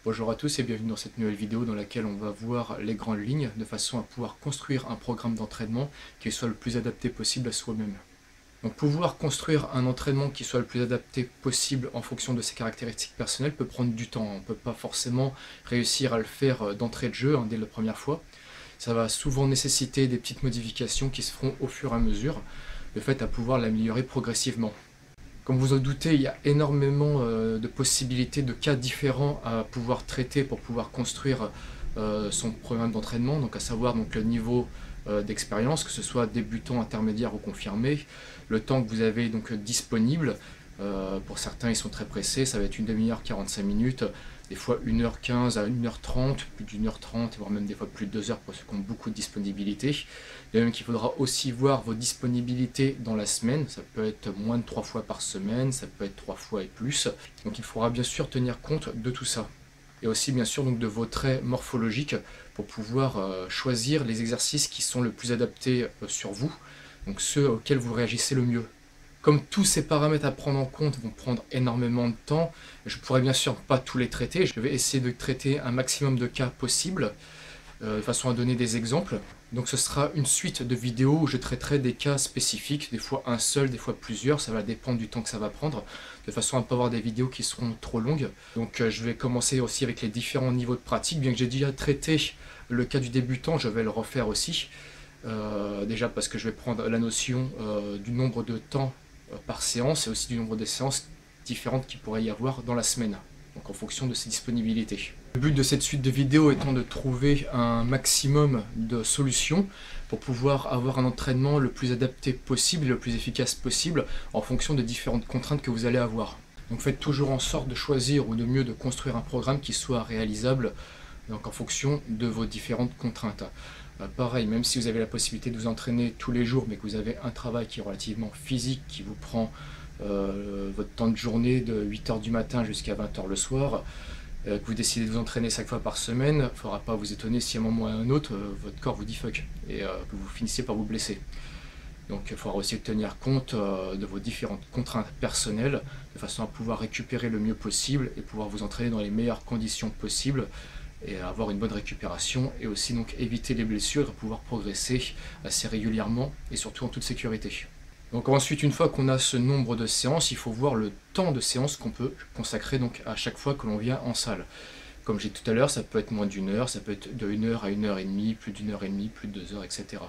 Bonjour à tous et bienvenue dans cette nouvelle vidéo dans laquelle on va voir les grandes lignes de façon à pouvoir construire un programme d'entraînement qui soit le plus adapté possible à soi-même. Donc pouvoir construire un entraînement qui soit le plus adapté possible en fonction de ses caractéristiques personnelles peut prendre du temps. On ne peut pas forcément réussir à le faire d'entrée de jeu dès la première fois. Ça va souvent nécessiter des petites modifications qui se feront au fur et à mesure, le fait à pouvoir l'améliorer progressivement. Comme vous en doutez, il y a énormément de possibilités, de cas différents à pouvoir traiter pour pouvoir construire son programme d'entraînement, donc à savoir donc, le niveau d'expérience, que ce soit débutant, intermédiaire ou confirmé, le temps que vous avez donc disponible. Pour certains, ils sont très pressés, ça va être une demi-heure, 45 minutes, des fois 1h15 à 1h30, plus d'1h30, voire même des fois plus de 2 heures pour ceux qui ont beaucoup de disponibilité. De même qu'il faudra aussi voir vos disponibilités dans la semaine, ça peut être moins de 3 fois par semaine, ça peut être 3 fois et plus. Donc il faudra bien sûr tenir compte de tout ça. Et aussi bien sûr donc de vos traits morphologiques pour pouvoir choisir les exercices qui sont le plus adaptés sur vous, donc ceux auxquels vous réagissez le mieux. Comme tous ces paramètres à prendre en compte vont prendre énormément de temps, je ne pourrai bien sûr pas tous les traiter. Je vais essayer de traiter un maximum de cas possibles, de façon à donner des exemples. Donc ce sera une suite de vidéos où je traiterai des cas spécifiques, des fois un seul, des fois plusieurs, ça va dépendre du temps que ça va prendre, de façon à ne pas avoir des vidéos qui seront trop longues. Donc je vais commencer aussi avec les différents niveaux de pratique, bien que j'ai déjà traité le cas du débutant, je vais le refaire aussi. Déjà parce que je vais prendre la notion du nombre de temps par séance et aussi du nombre de séances différentes qu'il pourrait y avoir dans la semaine, donc en fonction de ses disponibilités. Le but de cette suite de vidéos étant de trouver un maximum de solutions pour pouvoir avoir un entraînement le plus adapté possible et le plus efficace possible en fonction des différentes contraintes que vous allez avoir. Donc faites toujours en sorte de choisir ou de mieux de construire un programme qui soit réalisable donc en fonction de vos différentes contraintes. Pareil, même si vous avez la possibilité de vous entraîner tous les jours, mais que vous avez un travail qui est relativement physique, qui vous prend votre temps de journée de 8h du matin jusqu'à 20h le soir, que vous décidez de vous entraîner 5 fois par semaine, il ne faudra pas vous étonner si à un moment ou à un autre, votre corps vous dit fuck, et que vous finissiez par vous blesser. Donc il faudra aussi tenir compte de vos différentes contraintes personnelles, de façon à pouvoir récupérer le mieux possible et pouvoir vous entraîner dans les meilleures conditions possibles, et avoir une bonne récupération et aussi donc éviter les blessures et pouvoir progresser assez régulièrement et surtout en toute sécurité. Donc ensuite, une fois qu'on a ce nombre de séances, il faut voir le temps de séance qu'on peut consacrer donc à chaque fois que l'on vient en salle. Comme j'ai dit tout à l'heure, ça peut être moins d'une heure, ça peut être de 1 heure à 1h30, plus d'1h30, plus de 2 heures, etc.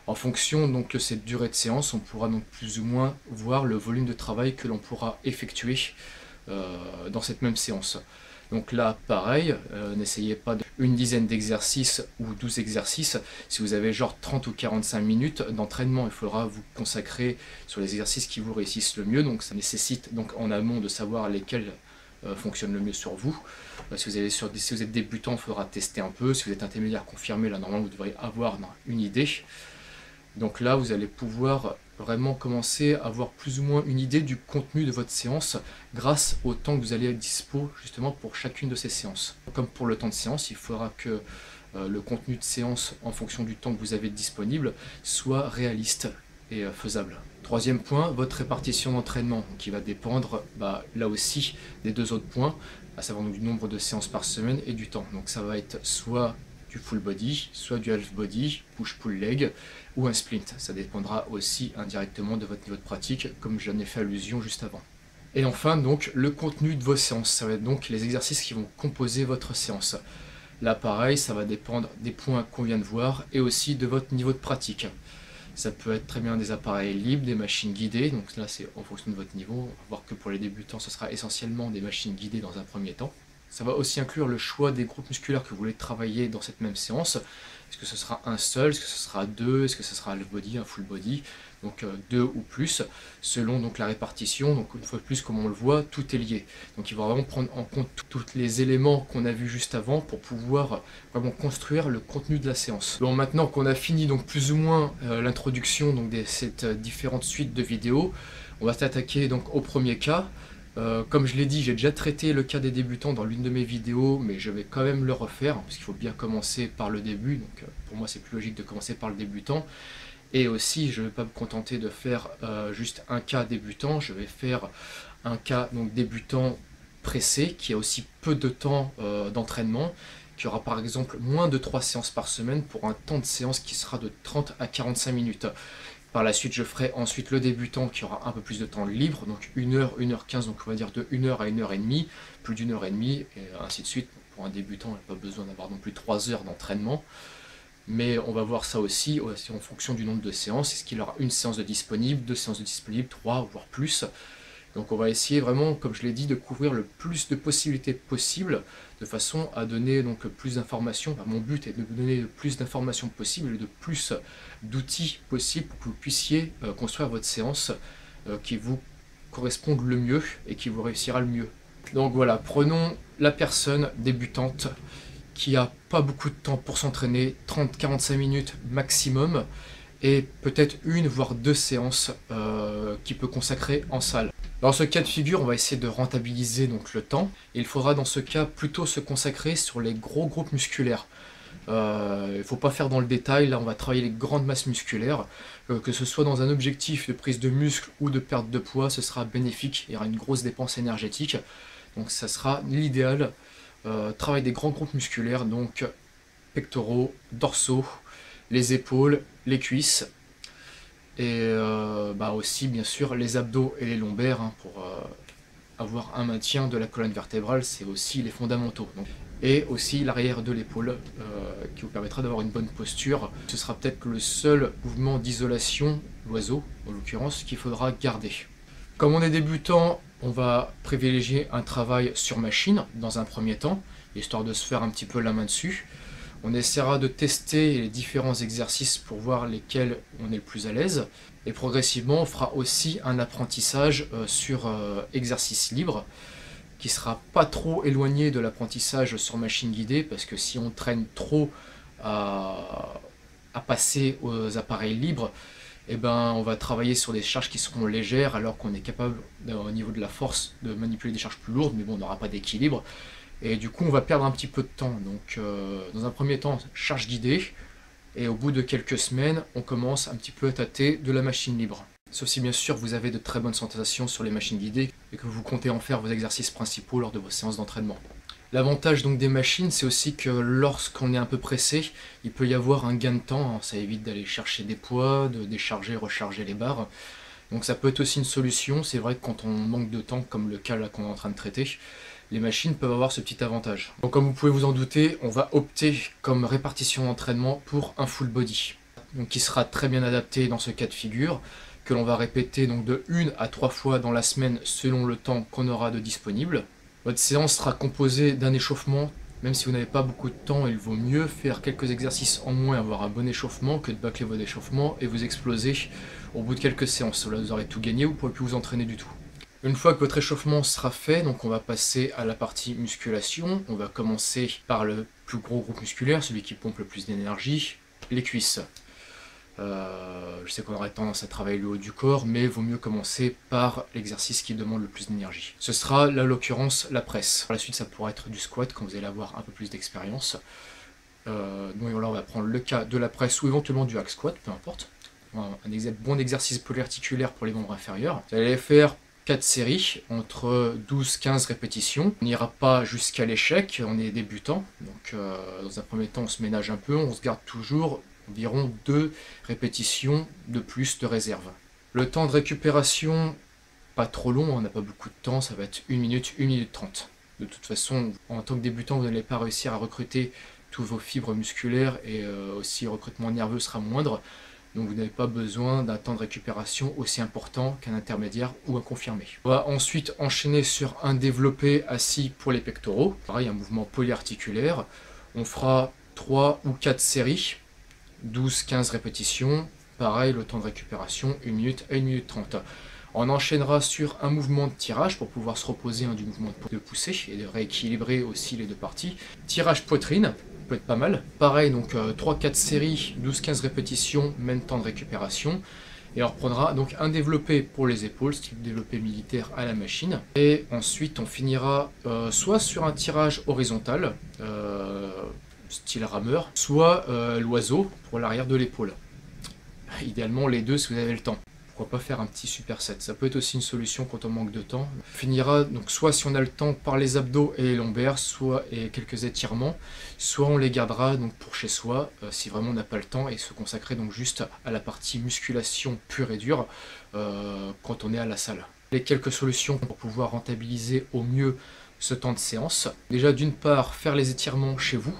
En fonction donc de cette durée de séance, on pourra donc plus ou moins voir le volume de travail que l'on pourra effectuer dans cette même séance. Donc là, pareil, n'essayez pas une dizaine d'exercices ou 12 exercices. Si vous avez genre 30 ou 45 minutes d'entraînement, il faudra vous consacrer sur les exercices qui vous réussissent le mieux. Donc ça nécessite donc en amont de savoir lesquels fonctionnent le mieux sur vous. Si vous êtes débutant, il faudra tester un peu. Si vous êtes intermédiaire confirmé, là normalement vous devriez avoir une idée. Donc là, vous allez pouvoir vraiment commencer à avoir plus ou moins une idée du contenu de votre séance grâce au temps que vous allez être dispo justement pour chacune de ces séances. Comme pour le temps de séance, il faudra que le contenu de séance en fonction du temps que vous avez disponible soit réaliste et faisable. Troisième point, votre répartition d'entraînement qui va dépendre là aussi des deux autres points, à savoir donc, du nombre de séances par semaine et du temps. Donc ça va être soit du full body, soit du half body, push-pull-leg ou un splint. Ça dépendra aussi indirectement de votre niveau de pratique, comme j'en ai fait allusion juste avant. Et enfin, donc, le contenu de vos séances. Ça va être donc les exercices qui vont composer votre séance. Là, pareil, ça va dépendre des points qu'on vient de voir et aussi de votre niveau de pratique. Ça peut être très bien des appareils libres, des machines guidées, donc là c'est en fonction de votre niveau. On va voir que pour les débutants, ce sera essentiellement des machines guidées dans un premier temps. Ça va aussi inclure le choix des groupes musculaires que vous voulez travailler dans cette même séance. Est-ce que ce sera un seul, est-ce que ce sera deux, est-ce que ce sera un half body, un full body, donc deux ou plus, selon donc la répartition. Donc une fois de plus, comme on le voit, tout est lié. Donc il va vraiment prendre en compte tous les éléments qu'on a vus juste avant pour pouvoir vraiment construire le contenu de la séance. Bon, maintenant qu'on a fini donc plus ou moins l'introduction de cette différente suite de vidéos, on va s'attaquer donc au premier cas. Comme je l'ai dit, j'ai déjà traité le cas des débutants dans l'une de mes vidéos, mais je vais quand même le refaire, parce qu'il faut bien commencer par le début, donc pour moi c'est plus logique de commencer par le débutant. Et aussi, je ne vais pas me contenter de faire juste un cas débutant, je vais faire un cas donc débutant pressé, qui a aussi peu de temps d'entraînement, qui aura par exemple moins de 3 séances par semaine pour un temps de séance qui sera de 30 à 45 minutes. Par la suite, je ferai ensuite le débutant qui aura un peu plus de temps libre, donc 1h, 1h15, donc on va dire de 1h à 1h30, plus d'1h30, et ainsi de suite. Pour un débutant, il n'y a pas besoin d'avoir non plus 3 heures d'entraînement. Mais on va voir ça aussi en fonction du nombre de séances. Est-ce qu'il aura une séance de disponible, 2 séances de disponible, 3, voire plus. Donc on va essayer vraiment, comme je l'ai dit, de couvrir le plus de possibilités possibles, de façon à donner donc plus d'informations. Enfin, mon but est de vous donner le plus d'informations possible et de plus d'outils possibles pour que vous puissiez construire votre séance qui vous corresponde le mieux et qui vous réussira le mieux. Donc voilà, prenons la personne débutante qui a pas beaucoup de temps pour s'entraîner, 30-45 minutes maximum, et peut-être une voire 2 séances qu'il peut consacrer en salle. Dans ce cas de figure, on va essayer de rentabiliser donc le temps. Il faudra dans ce cas plutôt se consacrer sur les gros groupes musculaires. Il ne faut pas faire dans le détail, là on va travailler les grandes masses musculaires. Que ce soit dans un objectif de prise de muscle ou de perte de poids, ce sera bénéfique, il y aura une grosse dépense énergétique. Donc ça sera l'idéal. Travail des grands groupes musculaires, donc pectoraux, dorsaux, les épaules, les cuisses, et aussi bien sûr les abdos et les lombaires pour avoir un maintien de la colonne vertébrale, c'est aussi les fondamentaux. Donc, et aussi l'arrière de l'épaule qui vous permettra d'avoir une bonne posture. Ce sera peut-être le seul mouvement d'isolation, l'oiseau en l'occurrence, qu'il faudra garder. Comme on est débutant, on va privilégier un travail sur machine dans un premier temps, histoire de se faire un petit peu la main dessus. On essaiera de tester les différents exercices pour voir lesquels on est le plus à l'aise. Et progressivement, on fera aussi un apprentissage sur exercice libre, qui sera pas trop éloigné de l'apprentissage sur machine guidée, parce que si on traîne trop à passer aux appareils libres, on va travailler sur des charges qui seront légères, alors qu'on est capable, au niveau de la force, de manipuler des charges plus lourdes, mais bon, on n'aura pas d'équilibre. Et du coup, on va perdre un petit peu de temps. Donc, dans un premier temps, charge guidée. Et au bout de quelques semaines, on commence un petit peu à tâter de la machine libre. Sauf si, bien sûr, vous avez de très bonnes sensations sur les machines guidées et que vous comptez en faire vos exercices principaux lors de vos séances d'entraînement. L'avantage donc des machines, c'est aussi que lorsqu'on est un peu pressé, il peut y avoir un gain de temps. Ça évite d'aller chercher des poids, de décharger, recharger les barres. Donc ça peut être aussi une solution. C'est vrai que quand on manque de temps, comme le cas là qu'on est en train de traiter, les machines peuvent avoir ce petit avantage. Donc comme vous pouvez vous en douter, on va opter comme répartition d'entraînement pour un full body. Donc qui sera très bien adapté dans ce cas de figure, que l'on va répéter donc de 1 à 3 fois dans la semaine selon le temps qu'on aura de disponible. Votre séance sera composée d'un échauffement. Même si vous n'avez pas beaucoup de temps, il vaut mieux faire quelques exercices en moins et avoir un bon échauffement que de bâcler votre échauffement et vous exploser au bout de quelques séances. Là, vous aurez tout gagné, vous ne pourrez plus vous entraîner du tout. Une fois que votre échauffement sera fait, donc on va passer à la partie musculation. On va commencer par le plus gros groupe musculaire, celui qui pompe le plus d'énergie, les cuisses. Je sais qu'on aurait tendance à travailler le haut du corps, mais il vaut mieux commencer par l'exercice qui demande le plus d'énergie. Ce sera, là, en l'occurrence, la presse. Par la suite, ça pourra être du squat quand vous allez avoir un peu plus d'expérience. Donc là, on va prendre le cas de la presse ou éventuellement du hack squat, peu importe. Un bon exercice polyarticulaire pour les membres inférieurs. Vous allez faire 4 séries entre 12-15 répétitions. On n'ira pas jusqu'à l'échec, on est débutant. Donc dans un premier temps, on se ménage un peu, on se garde toujours environ 2 répétitions de plus de réserve. Le temps de récupération, pas trop long, on n'a pas beaucoup de temps, ça va être 1 minute 30. De toute façon, en tant que débutant, vous n'allez pas réussir à recruter tous vos fibres musculaires et aussi le recrutement nerveux sera moindre. Donc vous n'avez pas besoin d'un temps de récupération aussi important qu'un intermédiaire ou un confirmé. On va ensuite enchaîner sur un développé assis pour les pectoraux. Pareil, un mouvement polyarticulaire. On fera 3 ou 4 séries, 12-15 répétitions. Pareil, le temps de récupération, 1 minute à 1 minute 30. On enchaînera sur un mouvement de tirage pour pouvoir se reposer du mouvement de poussée et de rééquilibrer aussi les deux parties. Tirage poitrine. Peut être pas mal. Pareil, donc 3-4 séries, 12-15 répétitions, même temps de récupération. Et on reprendra donc un développé pour les épaules, style développé militaire à la machine. Et ensuite, on finira soit sur un tirage horizontal, style rameur, soit l'oiseau pour l'arrière de l'épaule. Idéalement les deux si vous avez le temps. pourquoi pas faire un petit superset. Ça peut être aussi une solution quand on manque de temps. On finira donc soit si on a le temps par les abdos et les lombaires, soit et quelques étirements, soit on les gardera donc pour chez soi si vraiment on n'a pas le temps et se consacrer donc juste à la partie musculation pure et dure quand on est à la salle. Les quelques solutions pour pouvoir rentabiliser au mieux ce temps de séance. Déjà d'une part faire les étirements chez vous,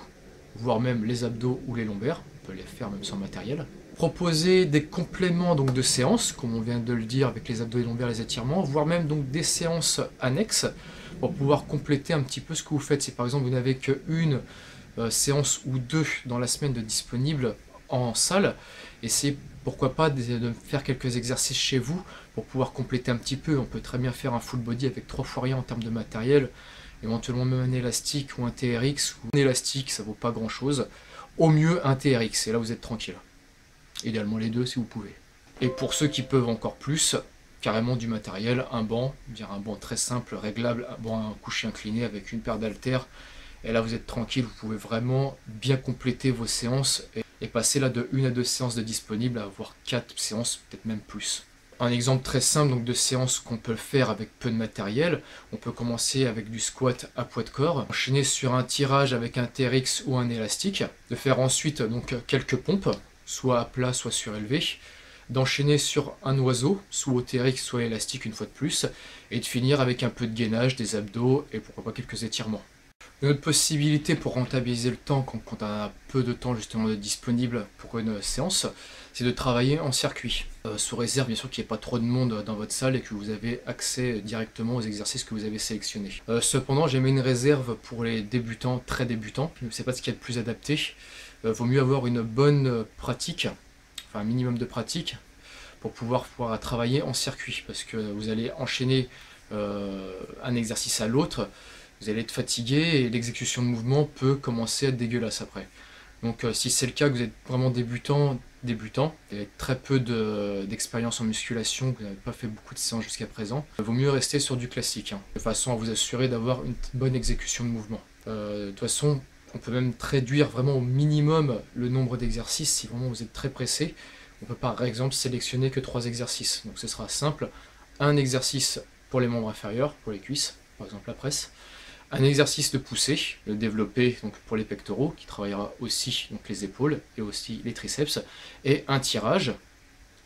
voire même les abdos ou les lombaires, on peut les faire même sans matériel. Proposer des compléments donc de séances, comme on vient de le dire avec les abdos et lombaires, les étirements, voire même donc des séances annexes pour pouvoir compléter un petit peu ce que vous faites. Si par exemple vous n'avez qu'une séance ou deux dans la semaine de disponible en salle, essayez pourquoi pas de faire quelques exercices chez vous pour pouvoir compléter un petit peu. On peut très bien faire un full body avec 3 fois rien en termes de matériel, éventuellement même un élastique ou un TRX. Un élastique ça vaut pas grand chose, au mieux un TRX et là vous êtes tranquille. Idéalement les deux si vous pouvez. Et pour ceux qui peuvent encore plus, carrément du matériel, un banc, un banc très simple, réglable, un banc couché incliné avec une paire d'haltères. Et là vous êtes tranquille, vous pouvez vraiment bien compléter vos séances et passer là de 1 à 2 séances de disponibles à avoir 4 séances, peut-être même plus. Un exemple très simple donc de séance qu'on peut faire avec peu de matériel, on peut commencer avec du squat à poids de corps, enchaîner sur un tirage avec un TRX ou un élastique, de faire ensuite donc quelques pompes, soit à plat, soit surélevé, d'enchaîner sur un oiseau, soit au TRX, soit élastique une fois de plus, et de finir avec un peu de gainage, des abdos et pourquoi pas quelques étirements. Une autre possibilité pour rentabiliser le temps quand on a peu de temps justement de disponible pour une séance, c'est de travailler en circuit. Sous réserve bien sûr qu'il n'y ait pas trop de monde dans votre salle et que vous avez accès directement aux exercices que vous avez sélectionnés. Cependant j'ai mis une réserve pour les débutants, très débutants, je ne sais pas ce qui est le plus adapté. Vaut mieux avoir une bonne pratique, enfin un minimum de pratique, pour pouvoir travailler en circuit, parce que vous allez enchaîner un exercice à l'autre, vous allez être fatigué et l'exécution de mouvement peut commencer à être dégueulasse après. Donc si c'est le cas, que vous êtes vraiment débutant, avec très peu d'expérience en musculation, que vous n'avez pas fait beaucoup de séances jusqu'à présent, il vaut mieux rester sur du classique, de façon à vous assurer d'avoir une bonne exécution de mouvement. De toute façon, on peut même réduire vraiment au minimum le nombre d'exercices si vraiment vous êtes très pressé. On peut par exemple sélectionner que 3 exercices. Donc ce sera simple. Un exercice pour les membres inférieurs, pour les cuisses, par exemple la presse. Un exercice de poussée, le développé donc pour les pectoraux, qui travaillera aussi donc les épaules et aussi les triceps. Et un tirage.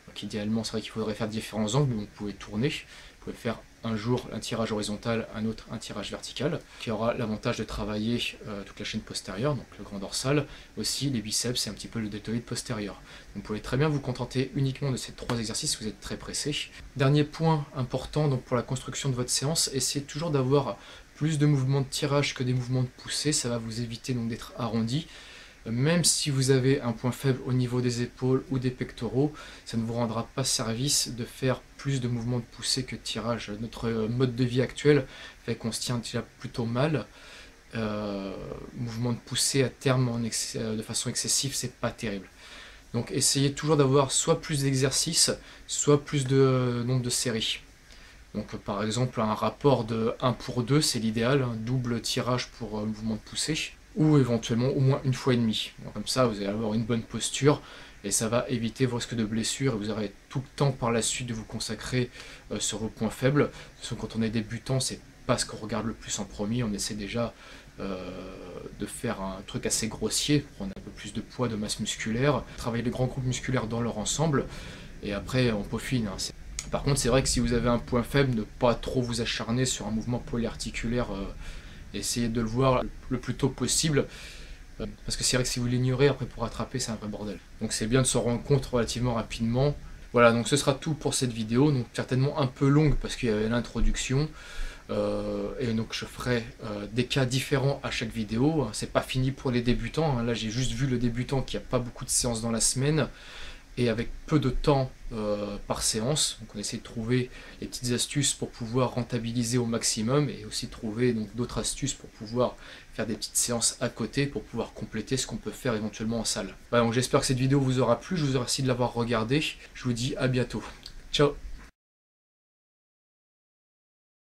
Donc idéalement c'est vrai qu'il faudrait faire différents angles, mais vous pouvez tourner. Vous pouvez faire un jour un tirage horizontal, un autre un tirage vertical, qui aura l'avantage de travailler toute la chaîne postérieure, donc le grand dorsal, aussi les biceps et un petit peu le deltoïde postérieur. Donc vous pouvez très bien vous contenter uniquement de ces 3 exercices si vous êtes très pressé. Dernier point important donc pour la construction de votre séance, essayez toujours d'avoir plus de mouvements de tirage que des mouvements de poussée, ça va vous éviter donc d'être arrondi. Même si vous avez un point faible au niveau des épaules ou des pectoraux, ça ne vous rendra pas service de faire plus de mouvements de poussée que de tirage. Notre mode de vie actuel fait qu'on se tient déjà plutôt mal. Mouvement de poussée à terme de façon excessive, c'est pas terrible. Donc essayez toujours d'avoir soit plus d'exercices, soit plus de nombre de séries. Donc par exemple un rapport de 1 pour 2 c'est l'idéal, un double tirage pour mouvement de poussée, ou éventuellement au moins 1 fois et demie. Comme ça vous allez avoir une bonne posture et ça va éviter vos risques de blessures et vous aurez tout le temps par la suite de vous consacrer sur vos points faibles. Parce que quand on est débutant, c'est pas ce qu'on regarde le plus en premier, on essaie déjà de faire un truc assez grossier, prendre un peu plus de poids, de masse musculaire, travailler les grands groupes musculaires dans leur ensemble et après on peaufine. Par contre c'est vrai que si vous avez un point faible, ne pas trop vous acharner sur un mouvement polyarticulaire, essayez de le voir le plus tôt possible, parce que c'est vrai que si vous l'ignorez, après pour rattraper c'est un vrai bordel. Donc c'est bien de s'en rendre compte relativement rapidement. Voilà, donc ce sera tout pour cette vidéo, donc certainement un peu longue parce qu'il y avait l'introduction, et donc je ferai des cas différents à chaque vidéo. C'est pas fini pour les débutants, là j'ai juste vu le débutant qui n'a pas beaucoup de séances dans la semaine, et avec peu de temps par séance, donc on essaie de trouver les petites astuces pour pouvoir rentabiliser au maximum et aussi trouver d'autres astuces pour pouvoir faire des petites séances à côté pour pouvoir compléter ce qu'on peut faire éventuellement en salle. Voilà, donc j'espère que cette vidéo vous aura plu, je vous remercie de l'avoir regardée, je vous dis à bientôt. Ciao.